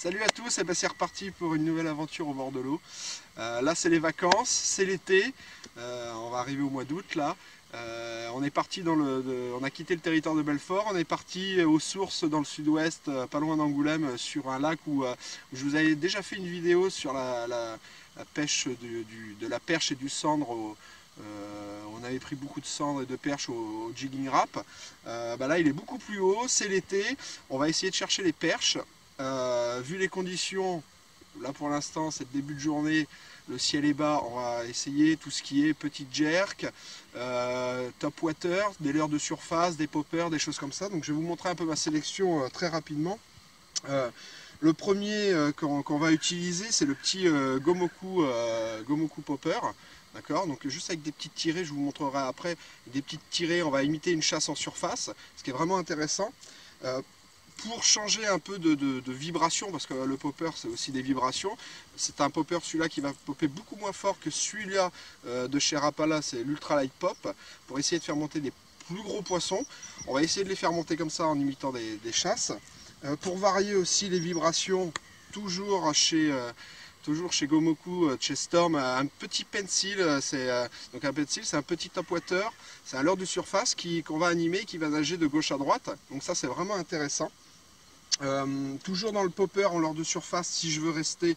Salut à tous, et ben c'est reparti pour une nouvelle aventure au bord de l'eau. Là c'est les vacances, c'est l'été, on va arriver au mois d'août là. On est parti on a quitté le territoire de Belfort, on est parti aux sources dans le sud-ouest, pas loin d'Angoulême, sur un lac où je vous avais déjà fait une vidéo sur la pêche de la perche et du sandre. On avait pris beaucoup de cendres et de perches au jigging rap. Là il est beaucoup plus haut, c'est l'été, on va essayer de chercher les perches. Vu les conditions, là pour l'instant c'est le début de journée, le ciel est bas, on va essayer tout ce qui est petite jerk, top water, des leurres de surface, des poppers, des choses comme ça. Donc je vais vous montrer un peu ma sélection très rapidement. Le premier qu'on va utiliser, c'est le petit Gomoku Popper. D'accord, donc juste avec des petites tirées, je vous montrerai après, des petites tirées, on va imiter une chasse en surface, ce qui est vraiment intéressant. Pour changer un peu de vibration, parce que le popper c'est aussi des vibrations, c'est un popper celui-là qui va popper beaucoup moins fort que celui-là de chez Rapala, c'est l'Ultra Light Pop, pour essayer de faire monter des plus gros poissons. On va essayer de les faire monter comme ça en imitant des chasses. Pour varier aussi les vibrations, toujours chez Gomoku, chez Storm, un petit pencil, donc un pencil, c'est un petit top water, c'est un leurre de surface qu'on va animer, qui va nager de gauche à droite, donc ça c'est vraiment intéressant. Toujours dans le popper en leurre de surface, si je veux rester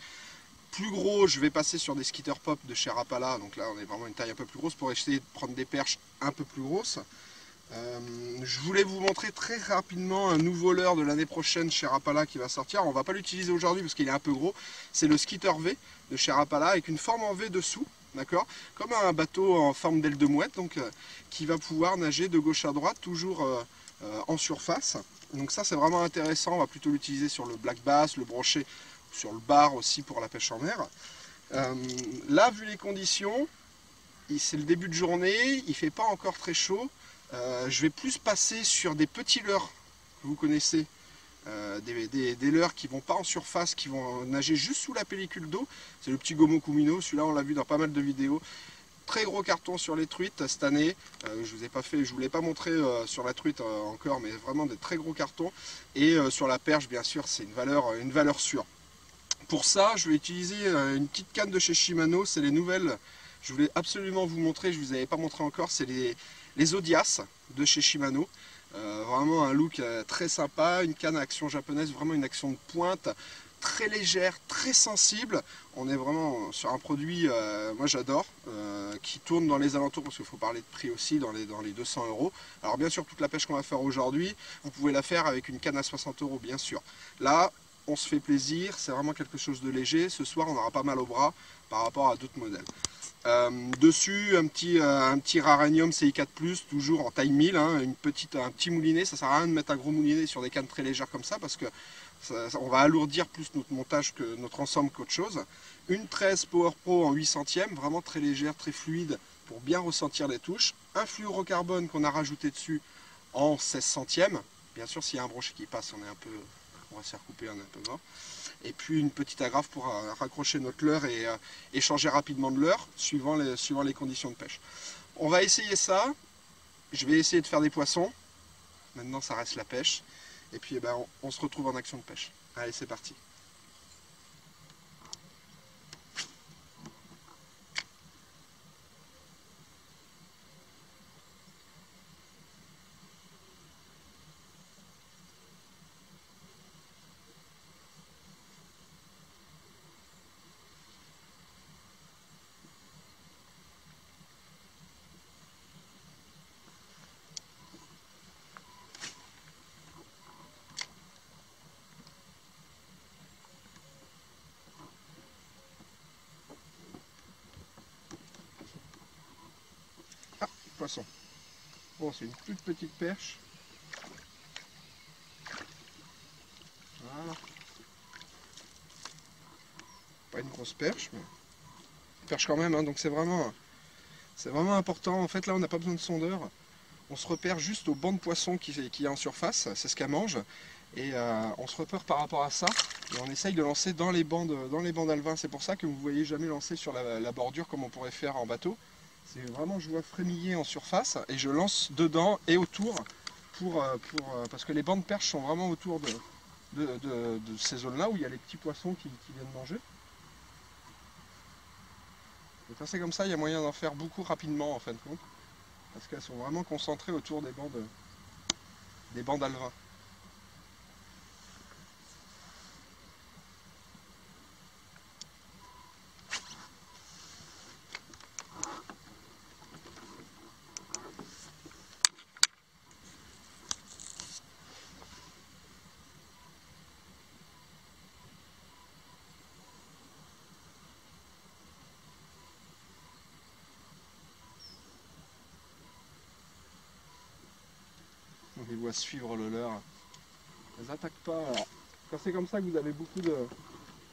plus gros, je vais passer sur des skitter pop de chez Rapala, donc là on est vraiment une taille un peu plus grosse pour essayer de prendre des perches un peu plus grosses. Je voulais vous montrer très rapidement un nouveau leurre de l'année prochaine chez Rapala qui va sortir. On ne va pas l'utiliser aujourd'hui parce qu'il est un peu gros. C'est le Skitter V de chez Rapala avec une forme en V dessous, d'accord, comme un bateau en forme d'aile de mouette, donc qui va pouvoir nager de gauche à droite, toujours en surface. Donc ça c'est vraiment intéressant. On va plutôt l'utiliser sur le black bass, le brochet, sur le bar aussi pour la pêche en mer. Là, vu les conditions, c'est le début de journée, il ne fait pas encore très chaud. Je vais plus passer sur des petits leurres que vous connaissez, des leurres qui vont pas en surface, qui vont nager juste sous la pellicule d'eau. C'est le petit Gomoku Minnow, celui-là on l'a vu dans pas mal de vidéos. Très gros carton sur les truites cette année. Je vous l'ai pas montré sur la truite encore, mais vraiment des très gros cartons. Et sur la perche, bien sûr, c'est une valeur sûre. Pour ça, je vais utiliser une petite canne de chez Shimano, c'est les nouvelles. Je voulais absolument vous montrer, je ne vous avais pas montré encore, c'est les Odias de chez Shimano. Vraiment un look très sympa, une canne à action japonaise, vraiment une action de pointe, très légère, très sensible. On est vraiment sur un produit, moi j'adore, qui tourne dans les alentours, parce qu'il faut parler de prix aussi, dans les 200 €. Alors bien sûr, toute la pêche qu'on va faire aujourd'hui, vous pouvez la faire avec une canne à 60 € bien sûr. Là, on se fait plaisir, c'est vraiment quelque chose de léger. Ce soir, on n'aura pas mal au bras par rapport à d'autres modèles. Dessus, un petit Raranium CI4+, toujours en taille 1000, hein, un petit moulinet. Ça sert à rien de mettre un gros moulinet sur des cannes très légères comme ça, parce que on va alourdir plus notre montage que notre ensemble qu'autre chose. Une 13 Power Pro en 8 centièmes, vraiment très légère, très fluide, pour bien ressentir les touches. Un fluorocarbone qu'on a rajouté dessus en 16 centièmes. Bien sûr, s'il y a un brochet qui passe, on va se faire couper, on est un peu mort. Et puis une petite agrafe pour raccrocher notre leurre et changer rapidement de leurre suivant les conditions de pêche. On va essayer ça. Je vais essayer de faire des poissons. Maintenant, ça reste la pêche. Et puis, on se retrouve en action de pêche. Allez, c'est parti. Ah, poisson. Bon, c'est une toute petite perche. Voilà. Pas une grosse perche, mais perche quand même, hein, donc c'est vraiment important. En fait, là, on n'a pas besoin de sondeur. On se repère juste au banc de poisson qui est en surface, c'est ce qu'elle mange. Et on se repère par rapport à ça. Et on essaye de lancer dans les bancs d'alevin. C'est pour ça que vous ne voyez jamais lancer sur la bordure comme on pourrait faire en bateau. C'est vraiment, je vois frémiller en surface et je lance dedans et autour parce que les bancs de perche sont vraiment autour de ces zones-là où il y a les petits poissons qui viennent manger. Et quand c'est comme ça, il y a moyen d'en faire beaucoup rapidement en fin de compte, parce qu'elles sont vraiment concentrées autour des bancs d'alevin. On les voit suivre le leur. Elles n'attaquent pas. Alors, quand c'est comme ça que vous avez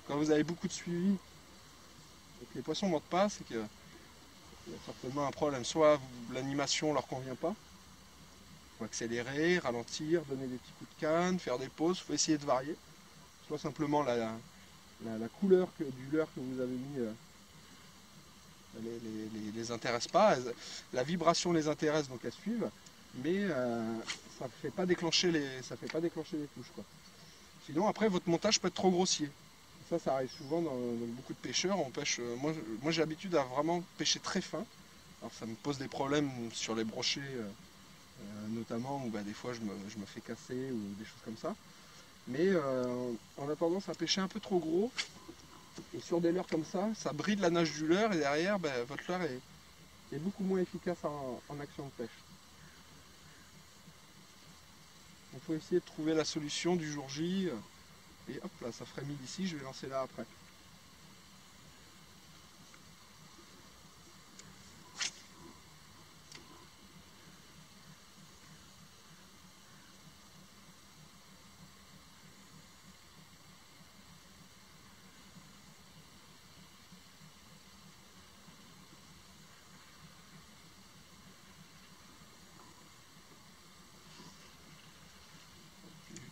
quand vous avez beaucoup de suivi et que les poissons ne montent pas, c'est qu'il y a certainement un problème. Soit l'animation ne leur convient pas, il faut accélérer, ralentir, donner des petits coups de canne, faire des pauses, il faut essayer de varier. Soit simplement la couleur du leurre que vous avez mis les intéresse pas. La vibration les intéresse, donc elles suivent, mais ça ne fait pas déclencher les touches, quoi. Sinon, après, votre montage peut être trop grossier. Ça arrive souvent dans beaucoup de pêcheurs. On pêche, moi j'ai l'habitude à vraiment pêcher très fin. Alors ça me pose des problèmes sur les brochets, notamment, où bah, des fois je me fais casser ou des choses comme ça. Mais on a tendance à pêcher un peu trop gros. Et sur des leurres comme ça bride la nage du leurre et derrière, bah, votre leurre est beaucoup moins efficace en action de pêche. Il faut essayer de trouver la solution du jour J. Et hop là, ça frémit d'ici, je vais lancer là après.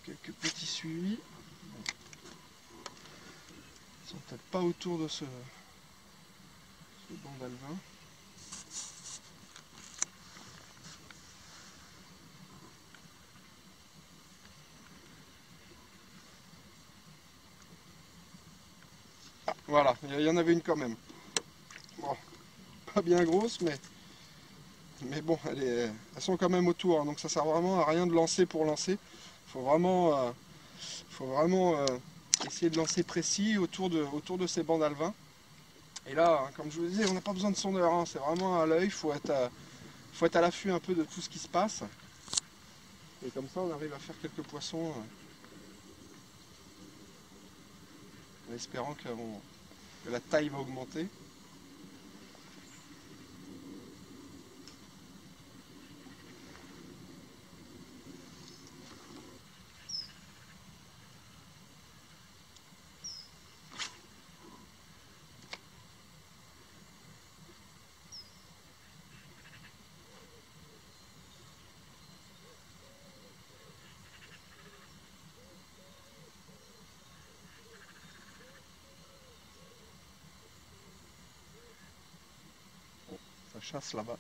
Quelques petits suivis. Ils sont peut-être pas autour de ce banc d'alevin. Ah, voilà, il y en avait une quand même. Bon, pas bien grosse, mais bon, elles sont quand même autour, hein, donc ça sert vraiment à rien de lancer pour lancer. Il faut vraiment, essayer de lancer précis autour de ces bancs d'alevin. Et là, hein, comme je vous disais, on n'a pas besoin de sondeur, hein, c'est vraiment à l'œil, il faut être à l'affût un peu de tout ce qui se passe. Et comme ça, on arrive à faire quelques poissons, en espérant que la taille va augmenter. Ça chasse là-bas.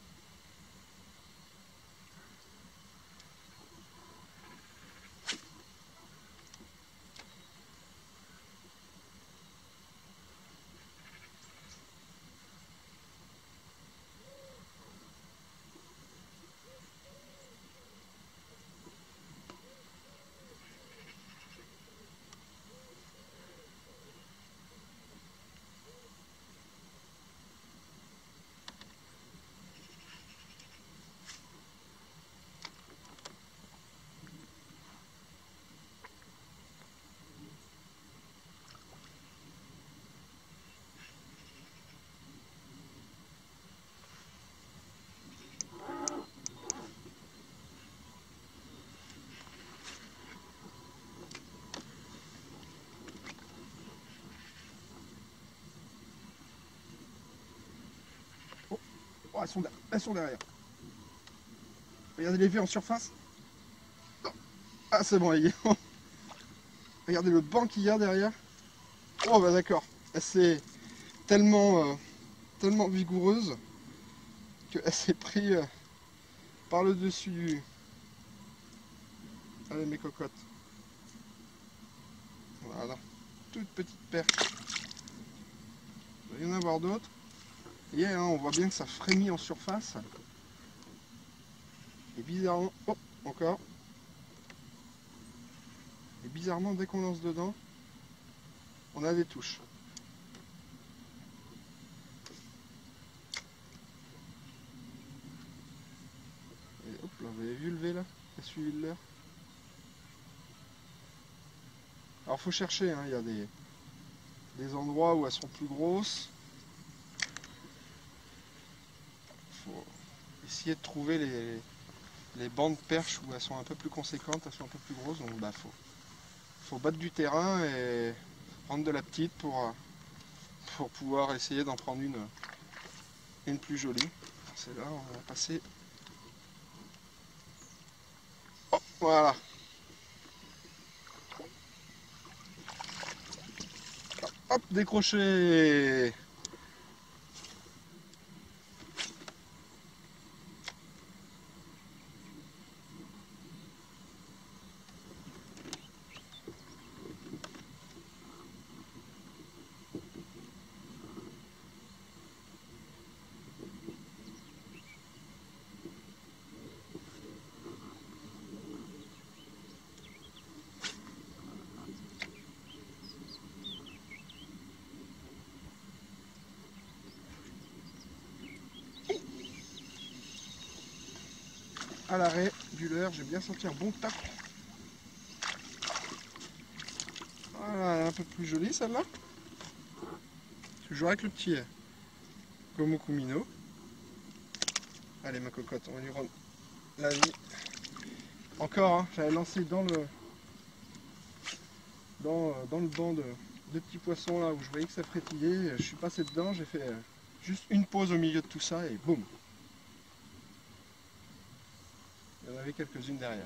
Oh, elles sont derrière. Regardez les vues en surface. Ah, c'est bon, regardez le banc qu'il y a derrière. Oh, bah d'accord. C'est tellement, tellement vigoureuse qu'elle s'est pris par le dessus du... Allez, mes cocottes. Voilà, toute petite perche. Il va y en avoir d'autres. Et hein, on voit bien que ça frémit en surface. Et bizarrement, oh, encore. Et bizarrement, dès qu'on lance dedans, on a des touches. Et hop là, vous avez vu le V là? Il a suivi le leurre. Alors faut chercher, hein, il y a des endroits où elles sont plus grosses. Faut essayer de trouver les bancs de perche où elles sont un peu plus conséquentes, elles sont un peu plus grosses. Donc bah faut battre du terrain et prendre de la petite pour pouvoir essayer d'en prendre une plus jolie. C'est là, on va passer. Oh, voilà. Hop, décroché. À l'arrêt du leurre, j'ai bien senti un bon tac. Voilà, un peu plus jolie celle-là. Toujours avec le petit Gomoku Minnow. Allez ma cocotte, on va lui rendre la vie. Encore, hein, j'avais lancé dans le banc de petits poissons là où je voyais que ça frétillait. Je suis passé dedans, j'ai fait juste une pause au milieu de tout ça et boum. Il y en avait quelques-unes derrière.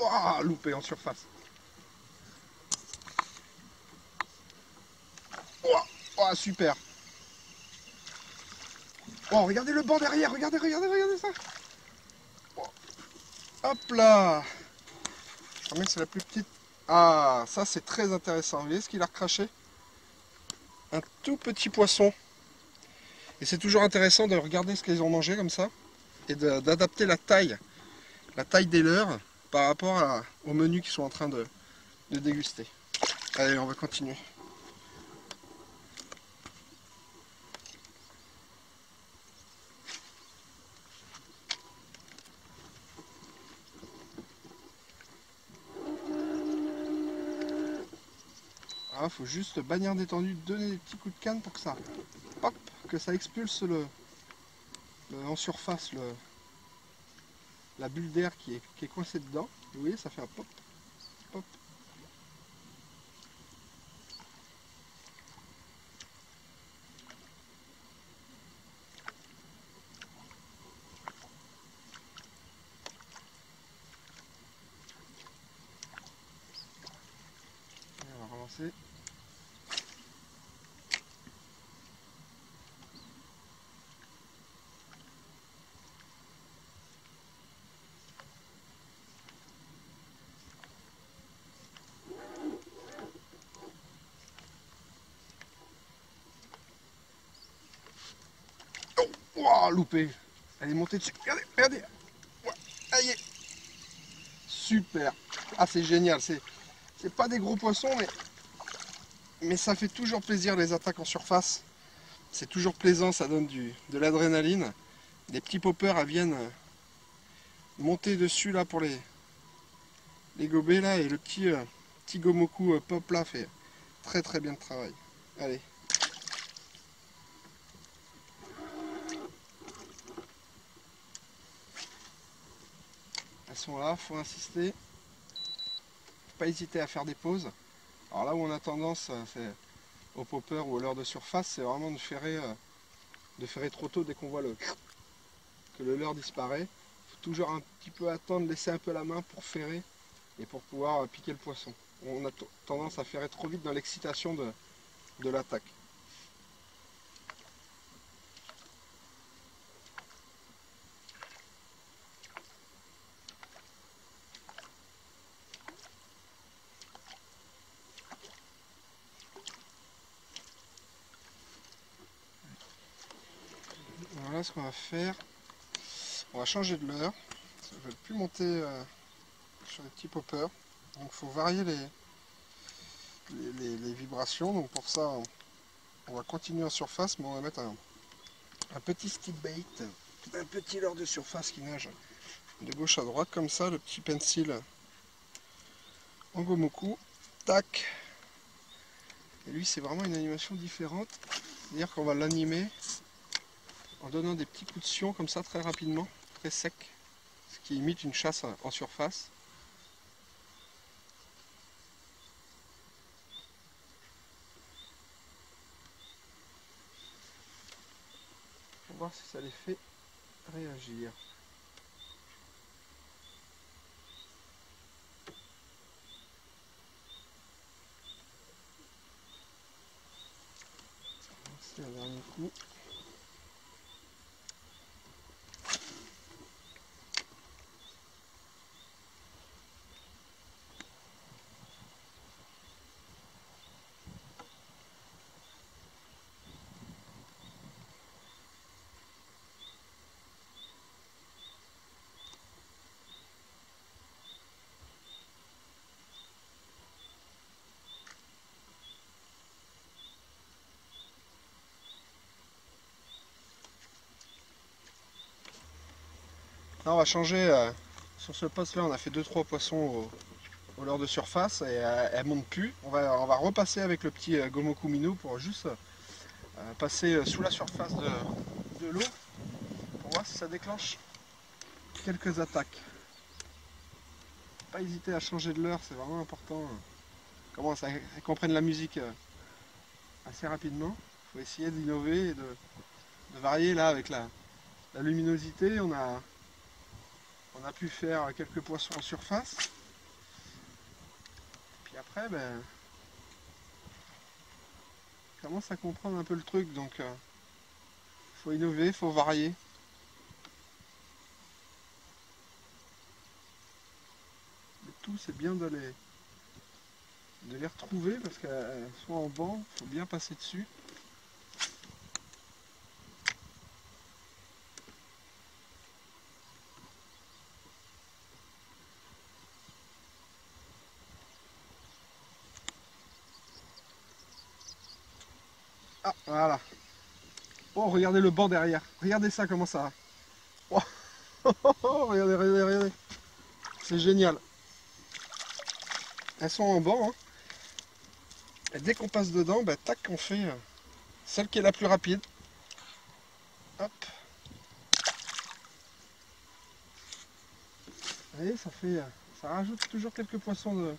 Oh, loupé en surface. Oh, oh, super. Oh, regardez le banc derrière, regardez ça. Oh, hop là. Je crois même que c'est la plus petite. Ah, ça c'est très intéressant. Vous voyez ce qu'il a recraché? Un tout petit poisson. Et c'est toujours intéressant de regarder ce qu'ils ont mangé comme ça et d'adapter la taille des leurs par rapport au menu qu'ils sont en train de déguster. Allez, on va continuer. Ah, faut juste bannière détendue, donner des petits coups de canne pour que ça, hop, que ça expulse en surface la bulle d'air qui est coincée dedans. Vous voyez, ça fait un pop, pop. Et on va relancer. Oh, loupé. Elle est montée dessus. Regardez, regardez. Ouais, aïe. Super. Ah, c'est génial. C'est pas des gros poissons, mais ça fait toujours plaisir les attaques en surface. C'est toujours plaisant, ça donne de l'adrénaline. Des petits poppers, elles viennent monter dessus là pour les gober là. Et le petit Gomoku pop là fait très très bien le travail. Allez. Elles sont là, faut insister. Faut pas hésiter à faire des pauses. Alors là où on a tendance, c'est au popper ou au leurre de surface, c'est vraiment de ferrer trop tôt dès qu'on voit que le leurre disparaît. Il faut toujours un petit peu attendre, laisser un peu la main pour ferrer et pour pouvoir piquer le poisson. on a tendance à faire trop vite dans l'excitation de l'attaque. Voilà ce qu'on va faire. On va changer de leurre. Ça ne veut plus monter sur les petits poppers. Donc il faut varier les vibrations. Donc pour ça, on va continuer en surface, mais on va mettre un petit stick bait, un petit leurre de surface qui nage de gauche à droite comme ça, le petit pencil en gomoku. Tac. Et lui c'est vraiment une animation différente. C'est-à-dire qu'on va l'animer en donnant des petits coups de sion comme ça très rapidement, très sec, ce qui imite une chasse en surface. Pour voir si ça les fait réagir. C'est un dernier coup. Là, on va changer, sur ce poste là on a fait 2-3 poissons au leurre de surface et elle monte plus. On va repasser avec le petit Gomoku Minnow pour juste passer sous la surface de l'eau pour voir si ça déclenche quelques attaques. Pas hésiter à changer de leurre, c'est vraiment important. Comment ça comprennent la musique assez rapidement. Il faut essayer d'innover et de varier là avec la luminosité. On a pu faire quelques poissons en surface. Puis après, ben, on commence à comprendre un peu le truc. Donc, faut innover, faut varier. Le tout, c'est bien de les retrouver parce qu'elles sont en banc. Il faut bien passer dessus. Ah, voilà. Oh, regardez le banc derrière. Regardez ça, comment ça va. Oh, regardez, regardez, regardez. C'est génial. Elles sont en banc. Hein. Et dès qu'on passe dedans, bah, tac, on fait celle qui est la plus rapide. Hop. Vous voyez, ça rajoute toujours quelques poissons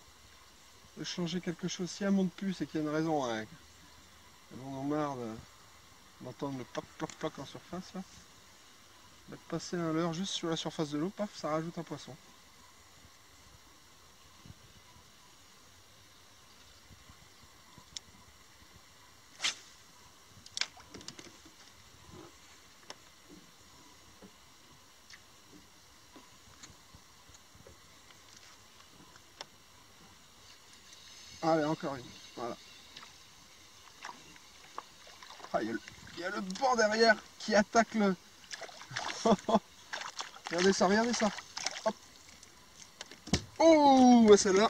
de changer quelque chose. Si elle monte plus, c'est qu'il y a une raison. Hein. Elles en ont marre d'entendre le ploc ploc ploc en surface. Là. De passer un leurre juste sur la surface de l'eau, paf, ça rajoute un poisson. Allez, encore une. Voilà. Ah, il y a le banc derrière qui attaque le... Regardez ça, regardez ça. Hop. Oh, celle-là,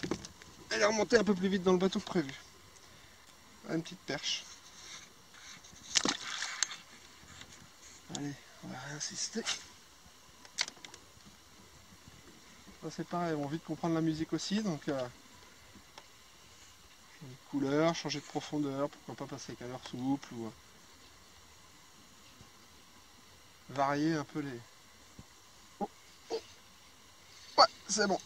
elle est remontée un peu plus vite dans le bateau que prévu. Une petite perche. Allez, on va réinsister. Ça c'est pareil, on vit de comprendre la musique aussi, donc changer de couleur, changer de profondeur, pourquoi pas passer avec un leurre souple ou varier un peu les... Oh, oh. Ouais, c'est bon.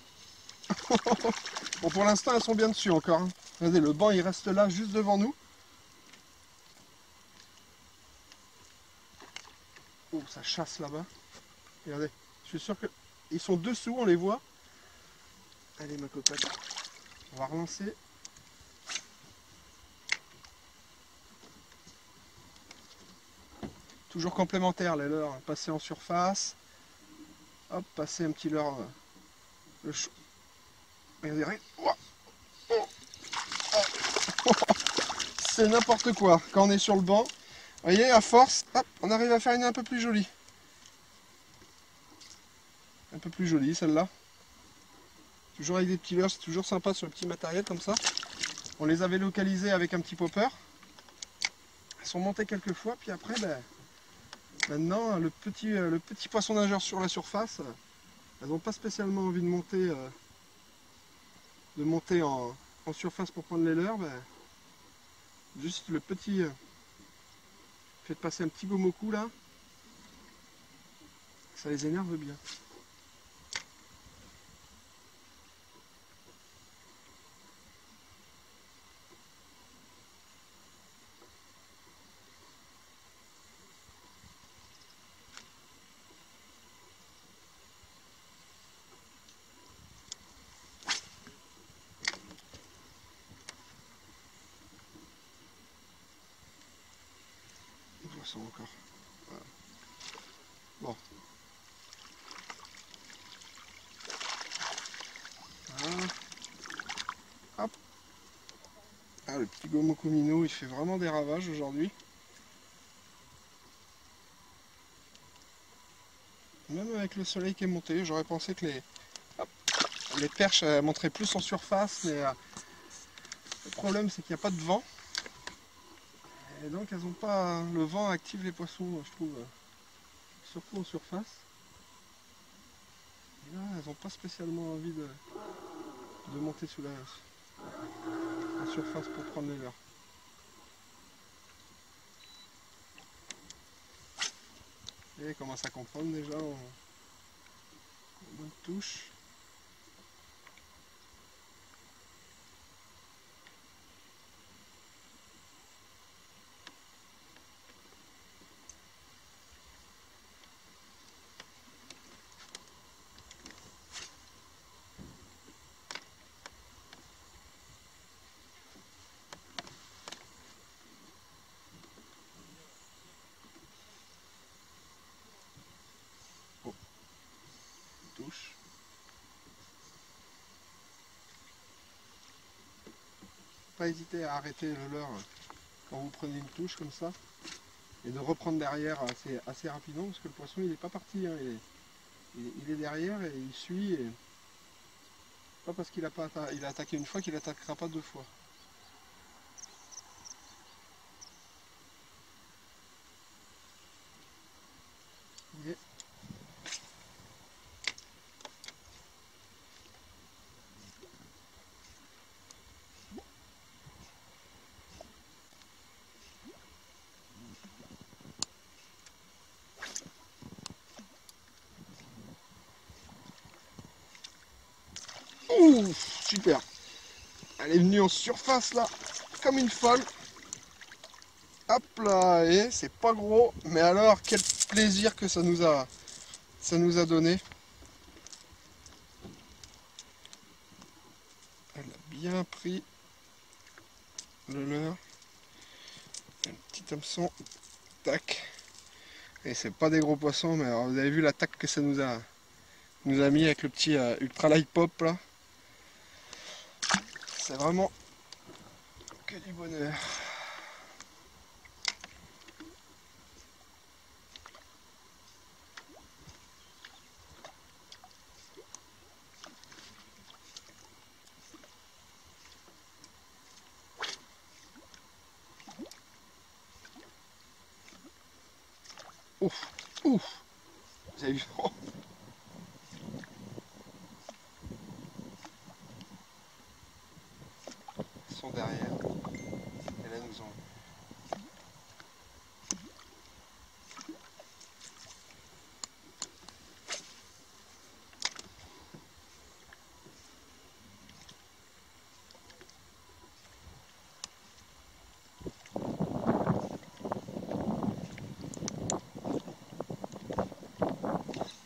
Bon, pour l'instant elles sont bien dessus encore. Hein. Regardez, le banc il reste là juste devant nous. Oh, ça chasse là-bas. Regardez, je suis sûr que ils sont dessous, on les voit. Allez ma cocotte. On va relancer. Toujours complémentaire les leurres, passer en surface. Hop, passer un petit leurre. Le chaud. Regardez, c'est n'importe quoi quand on est sur le banc. Vous voyez, à force, hop, on arrive à faire une un peu plus jolie. Un peu plus jolie celle-là. Toujours avec des petits leurres, c'est toujours sympa sur le petit matériel comme ça. On les avait localisés avec un petit popper. Elles sont montées quelques fois, puis après, ben, maintenant, le petit poisson nageur sur la surface, elles n'ont pas spécialement envie de monter en surface pour prendre les leurres. Ben, juste le petit... faites passer un petit gomoku là. Ça les énerve bien. Encore. Voilà. Bon. Voilà. Hop. Ah, le petit gomoku minot, il fait vraiment des ravages aujourd'hui. Même avec le soleil qui est monté, j'aurais pensé que les perches monteraient plus en surface, mais le problème c'est qu'il n'y a pas de vent. Et donc elles ont pas. Le vent active les poissons, je trouve, surtout en surface. Et là, elles n'ont pas spécialement envie de monter en surface pour prendre les leurres. Et elles commencent à comprendre déjà en bonne touche. Touche. Pas hésiter à arrêter le leurre quand vous prenez une touche comme ça et de reprendre derrière assez rapidement parce que le poisson il n'est pas parti, hein, il est derrière et il suit et pas parce qu'il a attaqué une fois qu'il attaquera pas deux fois. Et ouh, super. Elle est venue en surface là, comme une folle. Hop là, et c'est pas gros, mais alors quel plaisir que ça nous a donné. Elle a bien pris le leurre. Un petit hameçon, tac. Et c'est pas des gros poissons, mais alors vous avez vu l'attaque que ça nous a mis avec le petit Ultra Light Pop là. C'est vraiment que du bonheur. Ouf, ouf. Vous avez vu? Oh. Ils sont derrière. Et là nous ont.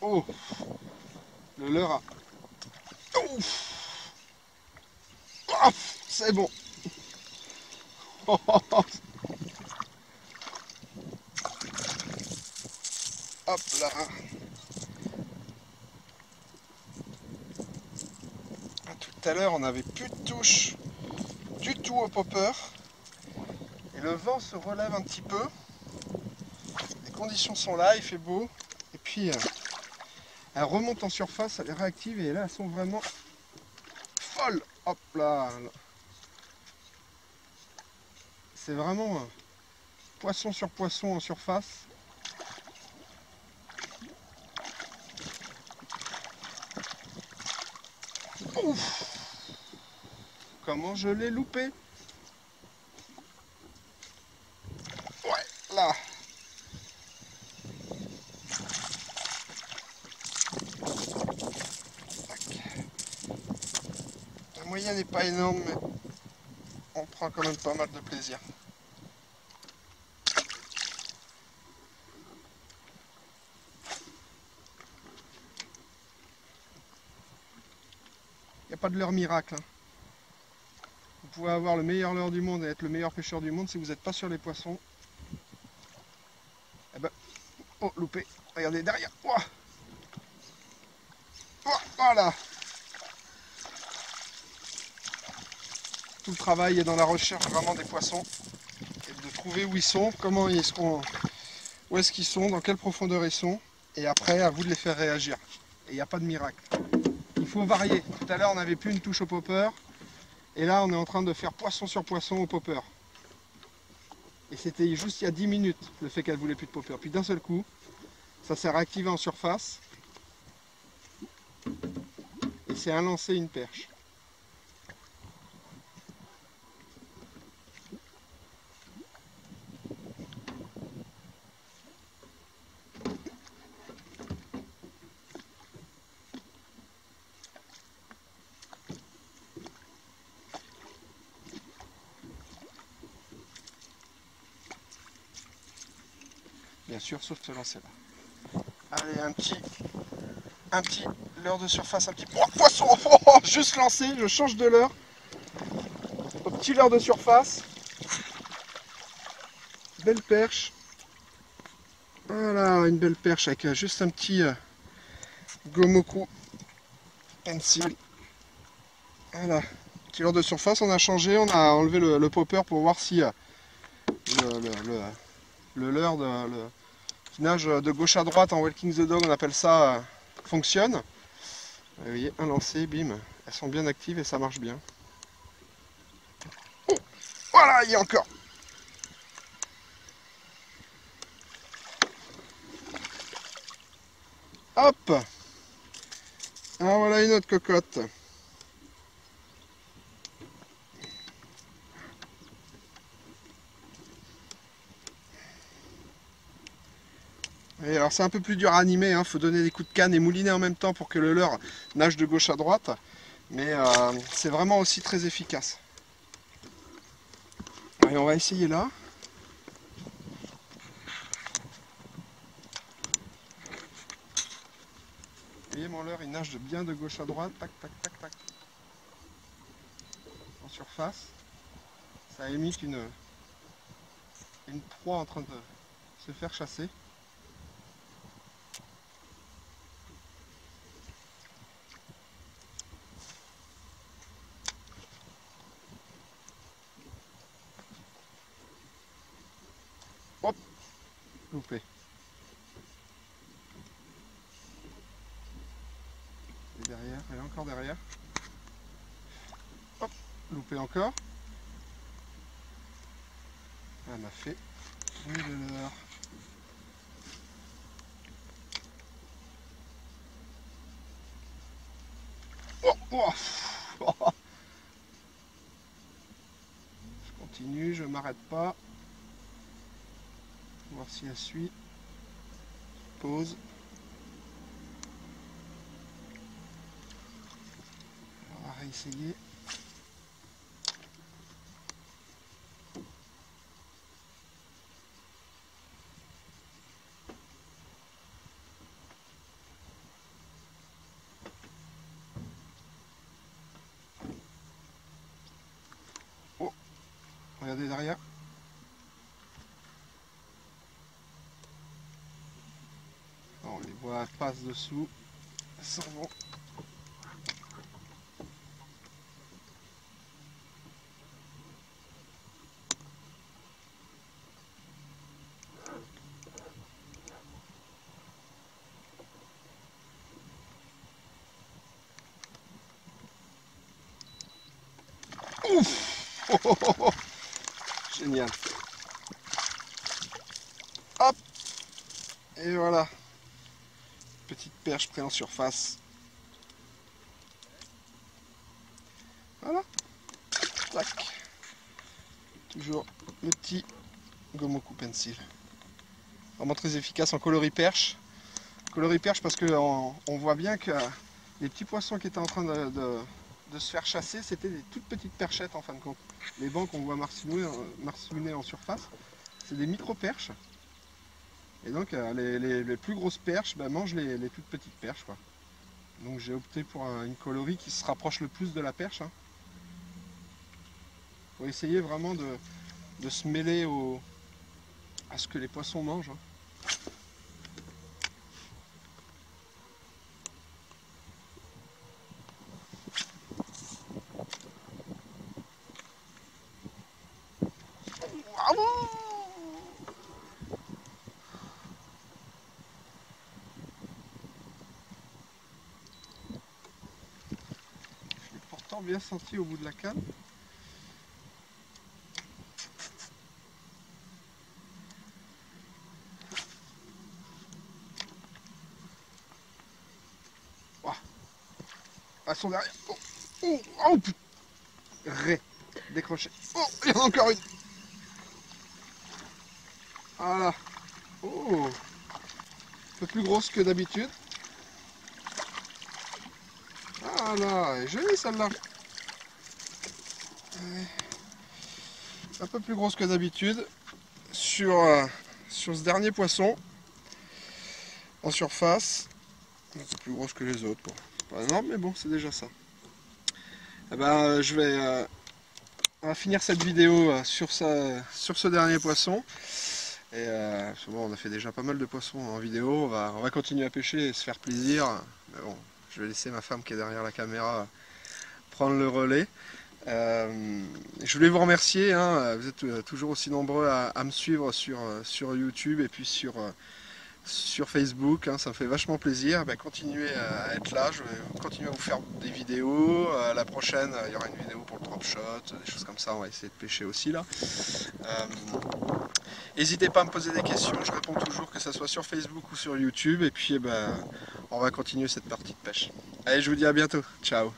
Oh, le leurre a... Ouf. c'est bon. Hop là. Tout à l'heure, on n'avait plus de touche du tout au popper. Et le vent se relève un petit peu. Les conditions sont là, il fait beau. Et puis, elle remonte en surface, elle est réactive. Et là, elles sont vraiment folles. Hop là. C'est vraiment poisson sur poisson en surface. Ouf! Comment je l'ai loupé! Ouais, là! La moyenne n'est pas énorme, mais on prend quand même pas mal de plaisir. Il n'y a pas de leurre miracle. Hein. Vous pouvez avoir le meilleur leurre du monde et être le meilleur pêcheur du monde, si vous n'êtes pas sur les poissons. Eh ben, oh, loupé. Regardez derrière. Ouah. Ouah, voilà. Tout le travail est dans la recherche vraiment des poissons et de trouver où ils sont, où est-ce qu'ils sont, dans quelle profondeur ils sont, et après à vous de les faire réagir. Et il n'y a pas de miracle. Il faut varier. Tout à l'heure on n'avait plus une touche au popper, et là on est en train de faire poisson sur poisson au popper. Et c'était juste il y a 10 minutes le fait qu'elle voulait plus de popper. Puis d'un seul coup, ça s'est réactivé en surface, et c'est un lancer, une perche. Bien sûr, sauf ce lancer-là. Allez, un petit leurre de surface, un petit poisson, juste lancé, je change de leurre. Au petit leurre de surface. Belle perche. Voilà, une belle perche avec juste un petit Gomoku pencil. Voilà, petit leurre de surface, on a changé, on a enlevé le popper pour voir si le leurre qui nage de gauche à droite en Walking the Dog, on appelle ça, fonctionne. Vous voyez, un lancer, bim, elles sont bien actives et ça marche bien. Oh, voilà, il y a encore. Hop. Ah, voilà une autre cocotte. Et alors c'est un peu plus dur à animer, hein. Faut donner des coups de canne et mouliner en même temps pour que le leurre nage de gauche à droite. Mais c'est vraiment aussi très efficace. Allez, on va essayer là. Vous voyez mon leurre, il nage bien de gauche à droite, tac, tac, tac, tac. En surface. Ça imite une proie en train de se faire chasser. Hop, loupé. Et derrière, elle est encore derrière. Hop, loupé encore. Elle m'a fait une de l'heure. Oh, oh, oh. Je continue, je m'arrête pas. Voir si elle suit. Pause. On va réessayer. regardez derrière. On les voit, passe dessous. Elles s'en vont. Ouf. Oh, oh, oh, oh. Génial. Hop. Et voilà. Petite perche près en surface. Voilà. Tac. Toujours le petit Gomoku Pencil. Vraiment très efficace en coloris perche. Coloris perche parce qu'on voit bien que les petits poissons qui étaient en train de se faire chasser, c'était des toutes petites perchettes en fin de compte. Les bancs qu'on voit marceliner en surface, c'est des micro-perches. Et donc les plus grosses perches mangent les toutes petites perches, quoi. Donc j'ai opté pour une coloris qui se rapproche le plus de la perche. Faut essayer vraiment de se mêler à ce que les poissons mangent. Je l'ai pourtant bien senti au bout de la canne. Elles sont derrière. Oh, oh, oh putain. Ré. Décroché. Oh, il y en a encore une. Voilà. Oh. Un peu plus grosse que d'habitude. Voilà. Elle est jolie celle-là. Un peu plus grosse que d'habitude. Sur ce dernier poisson. En surface. Un peu plus grosse que les autres. Bon. Pas énorme, mais bon, c'est déjà ça. Eh ben, on va finir cette vidéo sur ce dernier poisson. Et bon, on a fait déjà pas mal de poissons en vidéo. On va continuer à pêcher et se faire plaisir. Mais bon, je vais laisser ma femme qui est derrière la caméra prendre le relais. Je voulais vous remercier. Vous êtes toujours aussi nombreux à me suivre sur YouTube et puis sur Facebook, ça me fait vachement plaisir. Continuez à être là, je vais continuer à vous faire des vidéos. La prochaine, il y aura une vidéo pour le drop shot, des choses comme ça, on va essayer de pêcher aussi là. N'hésitez pas à me poser des questions, je réponds toujours, que ce soit sur Facebook ou sur YouTube. Et puis on va continuer cette partie de pêche. Allez, je vous dis à bientôt, ciao.